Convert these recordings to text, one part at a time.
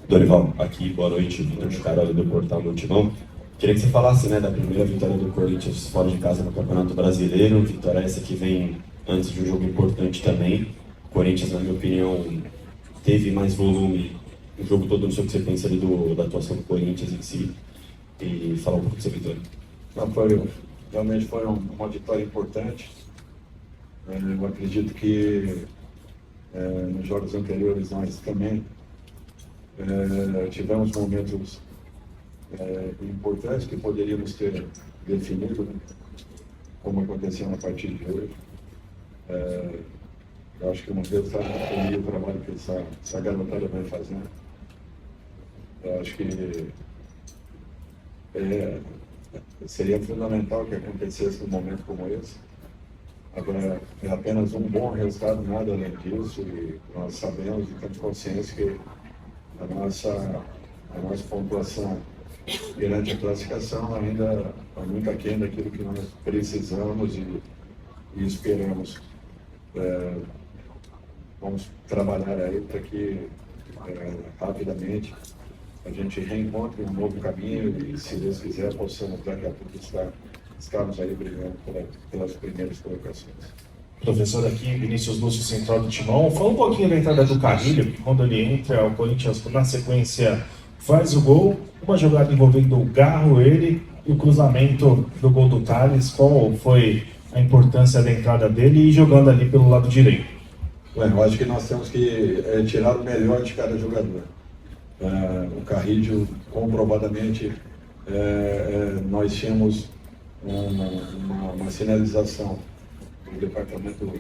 Dorival, aqui, boa noite, Vitor Chicaroli do Portal do Timão. Queria que você falasse, né, da primeira vitória do Corinthians fora de casa no Campeonato Brasileiro, vitória essa que vem antes de um jogo importante também. O Corinthians, na minha opinião, teve mais volume o jogo todo, não sei o que você pensa ali da atuação do Corinthians em si, e falar um pouco dessa vitória. Não, realmente foi uma vitória importante. Eu acredito que nos jogos anteriores nós também tivemos momentos importantes que poderíamos ter definido, né, como aconteceu na partida de hoje. Eu acho que uma vez está o trabalho que essa garotada vai fazendo. Eu acho que seria fundamental que acontecesse num momento como esse. Agora, é apenas um bom resultado, nada além disso, e nós sabemos e temos consciência que a nossa pontuação perante a classificação ainda está muito aquém daquilo que nós precisamos e esperamos. Vamos trabalhar aí para que rapidamente a gente reencontre um novo caminho e, se Deus quiser, possamos daqui a pouco estarmos aí brigando pelas primeiras colocações. Professor aqui, Vinícius Lúcio, central do Timão. Fala um pouquinho da entrada do Carrilho, que quando ele entra, o Corinthians na sequência faz o gol, uma jogada envolvendo o Garro, ele e o cruzamento do gol do Thales. Qual foi a importância da entrada dele e jogando ali pelo lado direito? Eu acho que nós temos que tirar o melhor de cada jogador. O Carrilho, comprovadamente, nós tínhamos uma sinalização do departamento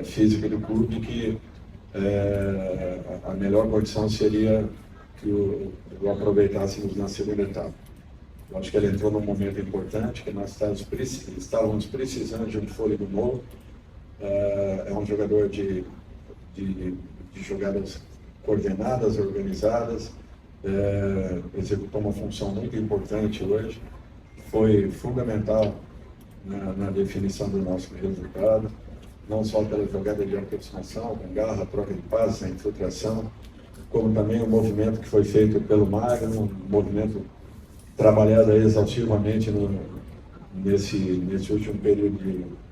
físico do clube que a melhor condição seria que o aproveitássemos na segunda etapa. Eu acho que ele entrou num momento importante, que nós estávamos precisando de um fôlego novo. É um jogador de jogadas coordenadas, organizadas, executou uma função muito importante hoje, foi fundamental na definição do nosso resultado, não só pela jogada de aproximação, com garra, troca de passes, a infiltração, como também o movimento que foi feito pelo Magno, um movimento trabalhado exaustivamente nesse último período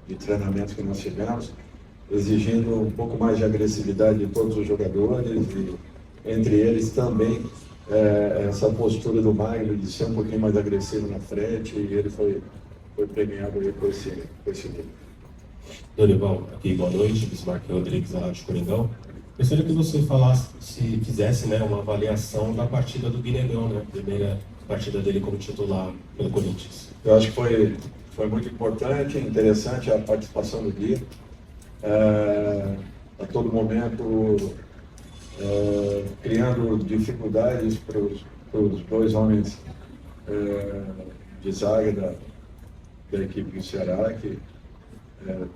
de treinamento que nós tivemos, exigindo um pouco mais de agressividade de todos os jogadores, e entre eles também essa postura do Magno de ser um pouquinho mais agressivo na frente, e ele foi premiado aí por esse grupo. Dorival, aqui, boa noite, Bismarck Rodrigues, da Rádio Coringão. Gostaria que você falasse, se fizesse, né, uma avaliação da partida do Guinegão, né, primeira partida dele como titular pelo Corinthians. Eu acho que foi muito importante, interessante a participação do Gui. A todo momento criando dificuldades para os dois homens de zaga da equipe do Ceará, que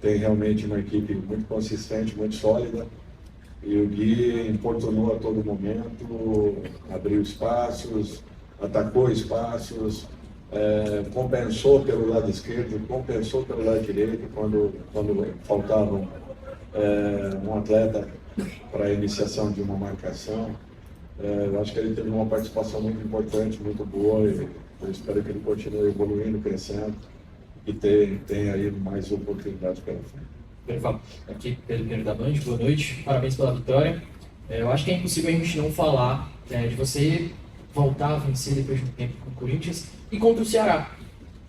tem realmente uma equipe muito consistente, muito sólida, e o Gui importunou a todo momento, abriu espaços, atacou espaços, compensou pelo lado esquerdo, compensou pelo lado direito quando faltava um atleta para a iniciação de uma marcação. Eu acho que ele teve uma participação muito importante, muito boa, e eu espero que ele continue evoluindo, crescendo e tenha aí mais oportunidades pela frente. Dorival, aqui Pedro Pinheiro da Band, boa noite, parabéns pela vitória. Eu acho que é impossível a gente não falar de você voltar a vencer depois de um tempo com o Corinthians e contra o Ceará,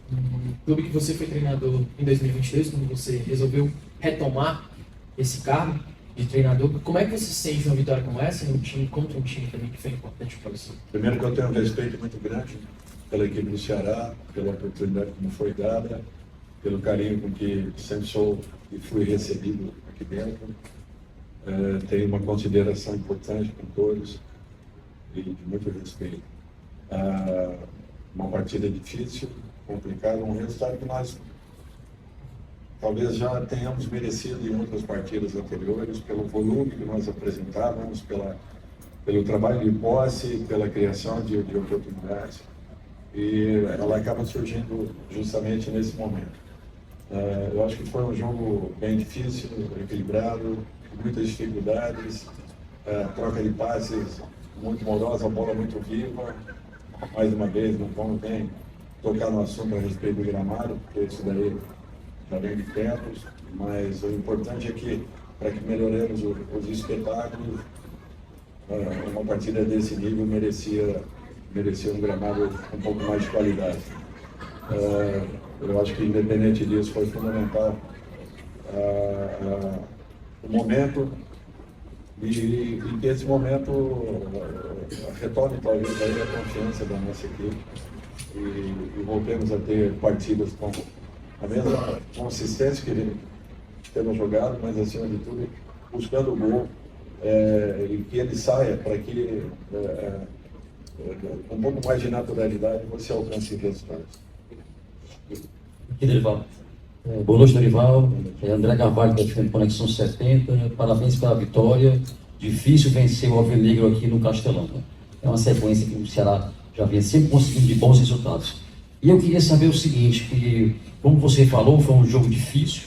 um clube que você foi treinador em 2022, quando você resolveu retomar esse cargo de treinador. Como é que você se sente uma vitória como essa, num time contra um time também que foi importante para você? Primeiro, que eu tenho um respeito muito grande pela equipe do Ceará, pela oportunidade que me foi dada, pelo carinho com que sempre sou e fui recebido aqui dentro. Tenho uma consideração importante com todos e de muito respeito. Uma partida difícil, complicada, um resultado que nós talvez já tenhamos merecido em outras partidas anteriores, pelo volume que nós apresentávamos, pelo trabalho de posse, pela criação de oportunidades. E ela acaba surgindo justamente nesse momento. Eu acho que foi um jogo bem difícil, equilibrado, com muitas dificuldades, troca de passes muito morosa, a bola muito viva. Mais uma vez, não vamos bem tocar no assunto a respeito do gramado, porque isso daí já vem de tempos, mas o importante é que, para que melhoremos os espetáculos, uma partida desse nível merecia um gramado com um pouco mais de qualidade. Eu acho que, independente disso, foi fundamental o momento e que esse momento retome talvez aí a confiança da nossa equipe e voltemos a ter partidas com a mesma consistência que temos jogado, mas acima de tudo buscando o gol e que ele saia para que com um pouco mais de naturalidade você alcance resultados. Aqui, Dorival. Boa noite, Dorival. André Carvalho, da FM Conexão 70. Parabéns pela vitória. Difícil vencer o Alvinegro aqui no Castelão. É uma sequência que o Ceará já vinha sempre conseguindo de bons resultados. E eu queria saber o seguinte, que, como você falou, foi um jogo difícil,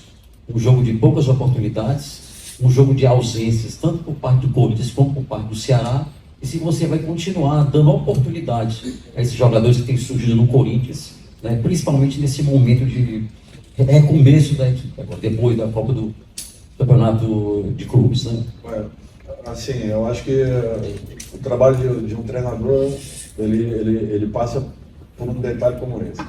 um jogo de poucas oportunidades, um jogo de ausências, tanto por parte do Corinthians como por parte do Ceará, e se você vai continuar dando oportunidade a esses jogadores que têm surgido no Corinthians, né, principalmente nesse momento de recomeço da equipe, agora, depois da Copa do Campeonato de Clubes, né? Assim, eu acho que o trabalho de um treinador, ele passa por um detalhe como esse.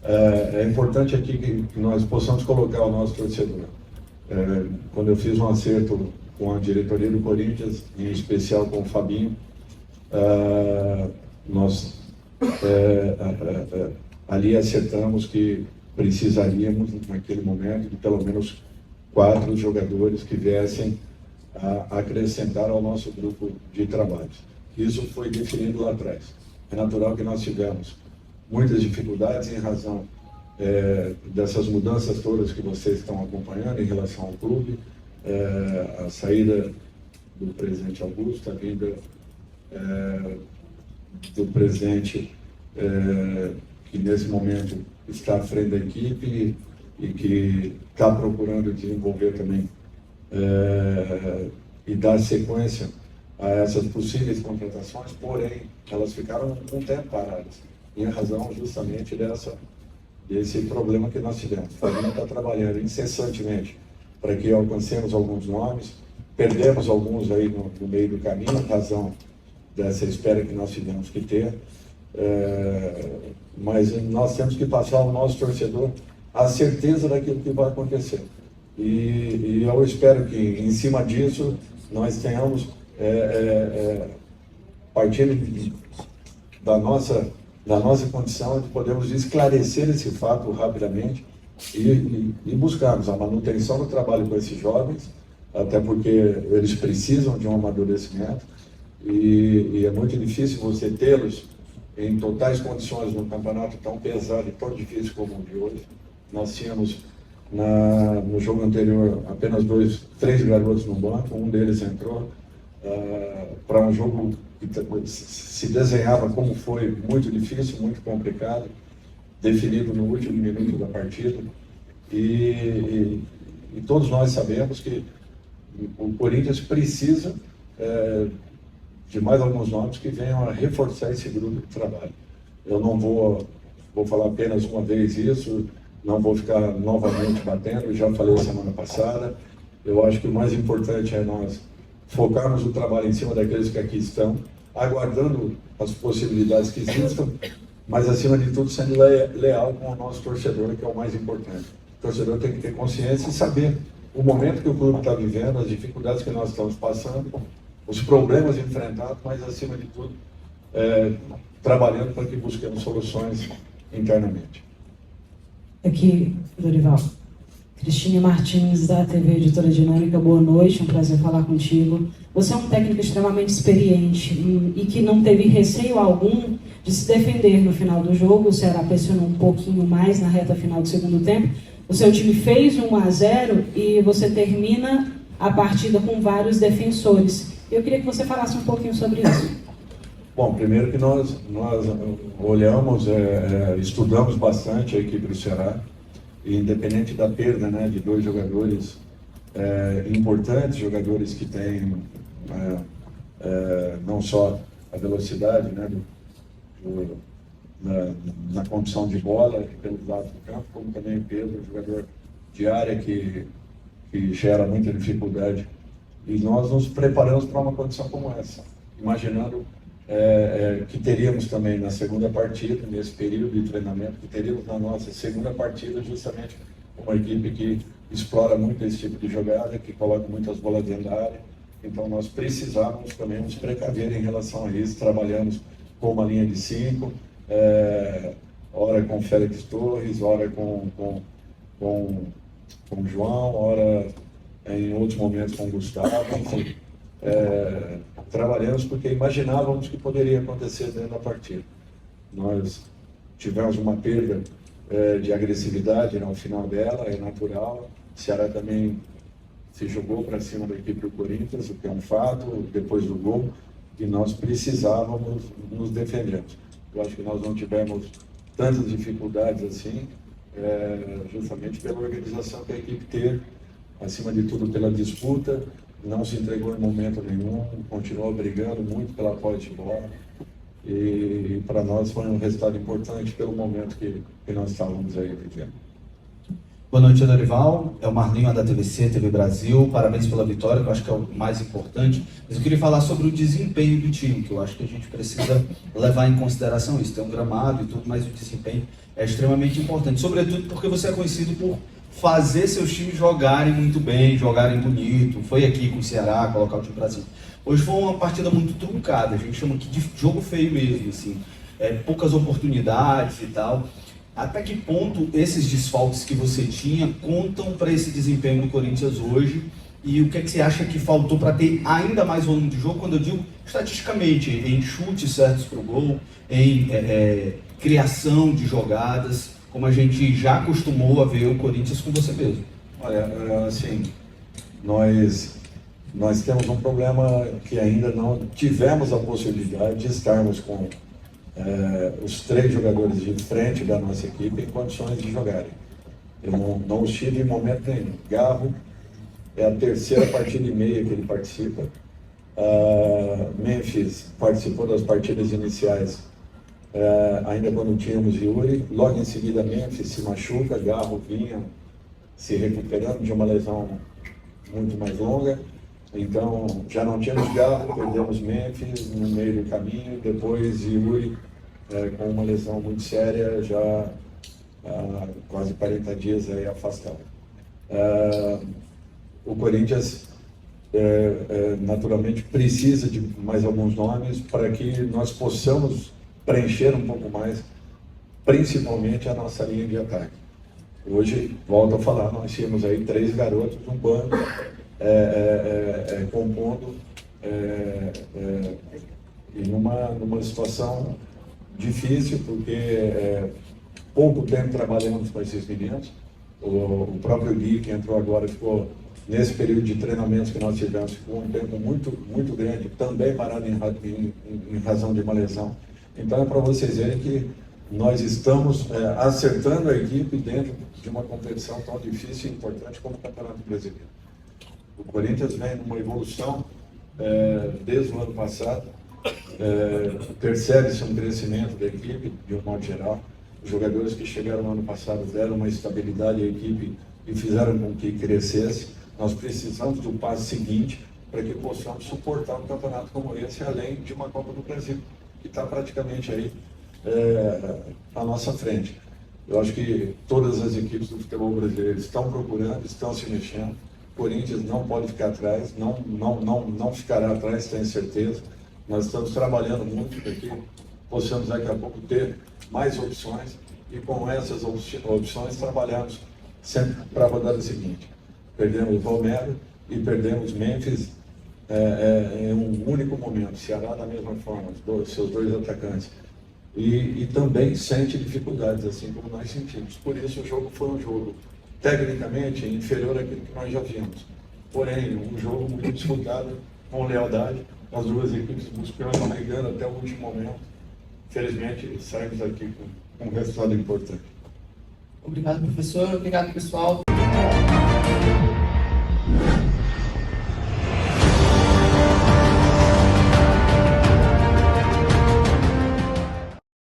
É importante aqui que nós possamos colocar o nosso torcedor. Quando eu fiz um acerto com a diretoria do Corinthians, em especial com o Fabinho, nós ali acertamos que precisaríamos, naquele momento, de pelo menos 4 jogadores que viessem a acrescentar ao nosso grupo de trabalhos. Isso foi definido lá atrás. É natural que nós tivemos muitas dificuldades em razão dessas mudanças todas que vocês estão acompanhando em relação ao clube, a saída do presidente Augusto, a vinda do presidente que nesse momento está à frente da equipe e que está procurando desenvolver também e dar sequência a essas possíveis contratações, porém elas ficaram um tempo paradas, em razão justamente desse problema que nós tivemos. O Fabinho está trabalhando incessantemente para que alcancemos alguns nomes, perdemos alguns aí no meio do caminho, em razão dessa espera que nós tivemos que ter, mas nós temos que passar ao nosso torcedor a certeza daquilo que vai acontecer. E eu espero que, em cima disso, nós tenhamos, partindo da nossa condição, de podermos esclarecer esse fato rapidamente e buscarmos a manutenção do trabalho com esses jovens, até porque eles precisam de um amadurecimento e é muito difícil você tê-los em totais condições num campeonato tão pesado e tão difícil como o de hoje. Nós tínhamos no jogo anterior apenas 3 garotos no banco, um deles entrou para um jogo que se desenhava como foi muito difícil, muito complicado, definido no último minuto da partida e todos nós sabemos que o Corinthians precisa de mais alguns nomes que venham a reforçar esse grupo de trabalho. Eu não vou falar apenas uma vez isso, não vou ficar novamente batendo, já falei semana passada. Eu acho que o mais importante é nós focarmos o trabalho em cima daqueles que aqui estão, aguardando as possibilidades que existam, mas acima de tudo sendo leal com o nosso torcedor, que é o mais importante. O torcedor tem que ter consciência e saber o momento que o clube está vivendo, as dificuldades que nós estamos passando, os problemas enfrentados, mas acima de tudo trabalhando para que busquemos soluções internamente. Aqui, Dorival. Cristina Martins, da TV Editora Dinâmica, boa noite, um prazer falar contigo. Você é um técnico extremamente experiente e que não teve receio algum de se defender no final do jogo. O Ceará pressionou um pouquinho mais na reta final do segundo tempo. O seu time fez 1-0 e você termina a partida com vários defensores. Eu queria que você falasse um pouquinho sobre isso. Bom, primeiro que nós olhamos, estudamos bastante a equipe do Ceará, e independente da perda, né, de 2 jogadores importantes, jogadores que têm não só a velocidade, né, na condição de bola pelos lados do campo, como também o peso, o jogador de área que gera muita dificuldade. E nós nos preparamos para uma condição como essa, imaginando que teríamos também na segunda partida, nesse período de treinamento, que teríamos na nossa segunda partida justamente uma equipe que explora muito esse tipo de jogada, que coloca muitas bolas dentro da área. Então nós precisávamos também nos precaver em relação a isso. Trabalhamos com uma linha de 5, ora com Félix Torres, ora com o João, ora em outros momentos com o Gustavo, enfim. Trabalhamos porque imaginávamos que poderia acontecer dentro da partida. Nós tivemos uma perda de agressividade no final dela, é natural. O Ceará também se jogou para cima da equipe do Corinthians, o que é um fato, depois do gol, e nós precisávamos nos defender. Eu acho que nós não tivemos tantas dificuldades assim, justamente pela organização que a equipe teve, acima de tudo pela disputa, não se entregou em momento nenhum, continuou brigando muito pela posse de bola, e para nós foi um resultado importante pelo momento que nós estávamos aí vivendo. Boa noite, Dorival. É o Marlinho da TVC, TV Brasil. Parabéns pela vitória, que eu acho que é o mais importante. Mas eu queria falar sobre o desempenho do time, que eu acho que a gente precisa levar em consideração isso. Tem um gramado e tudo, mas o desempenho é extremamente importante. Sobretudo porque você é conhecido por fazer seus times jogarem muito bem, jogarem bonito. Foi aqui com o Ceará, colocar o time pra cima. Hoje foi uma partida muito truncada, a gente chama aqui de jogo feio mesmo, assim. Poucas oportunidades e tal. Até que ponto esses desfalques que você tinha contam para esse desempenho do Corinthians hoje? E o que é que você acha que faltou para ter ainda mais volume de jogo? Quando eu digo estatisticamente, em chutes certos para o gol, em criação de jogadas, como a gente já acostumou a ver o Corinthians com você mesmo. Olha, assim, nós temos um problema que ainda não tivemos a possibilidade de estarmos com os 3 jogadores de frente da nossa equipe em condições de jogarem. Eu não os tive em momento nenhum. Garro é a 3ª partida e meia que ele participa. Memphis participou das partidas iniciais, ainda quando tínhamos Yuri. Logo em seguida, Memphis se machuca, Garro vinha se recuperando de uma lesão muito mais longa. Então, já não tínhamos Garro, perdemos Memphis no meio do caminho, depois Yuri com uma lesão muito séria, já há quase 40 dias aí afastado. O Corinthians naturalmente precisa de mais alguns nomes para que nós possamos preencher um pouco mais, principalmente a nossa linha de ataque. Hoje, volto a falar, nós tínhamos aí 3 garotos no banco, compondo e numa situação difícil, porque pouco tempo trabalhamos com esses meninos. O próprio Gui, que entrou agora, ficou nesse período de treinamentos que nós tivemos, ficou um tempo muito, muito grande, também parado em razão de uma lesão. Então é para vocês verem que nós estamos acertando a equipe dentro de uma competição tão difícil e importante como o Campeonato Brasileiro. O Corinthians vem numa evolução desde o ano passado, percebe-se um crescimento da equipe, de um modo geral. Os jogadores que chegaram no ano passado deram uma estabilidade à equipe e fizeram com que crescesse. Nós precisamos do passo seguinte para que possamos suportar um campeonato como esse, além de uma Copa do Brasil, que está praticamente aí à nossa frente. Eu acho que todas as equipes do futebol brasileiro estão procurando, estão se mexendo. O Corinthians não pode ficar atrás, não ficará atrás, tenho certeza. Nós estamos trabalhando muito para que possamos daqui a pouco ter mais opções e com essas opções trabalhamos sempre para a rodada seguinte. Perdemos Romero e perdemos Memphis em um único momento. Ceará da mesma forma, seus 2 atacantes. E também sente dificuldades, assim como nós sentimos. Por isso o jogo foi um jogo tecnicamente inferior àquilo que nós já vimos. Porém, um jogo muito disputado, com lealdade, as 2 equipes buscando, brigando até o último momento. Felizmente, saímos aqui com um resultado importante. Obrigado, professor. Obrigado, pessoal.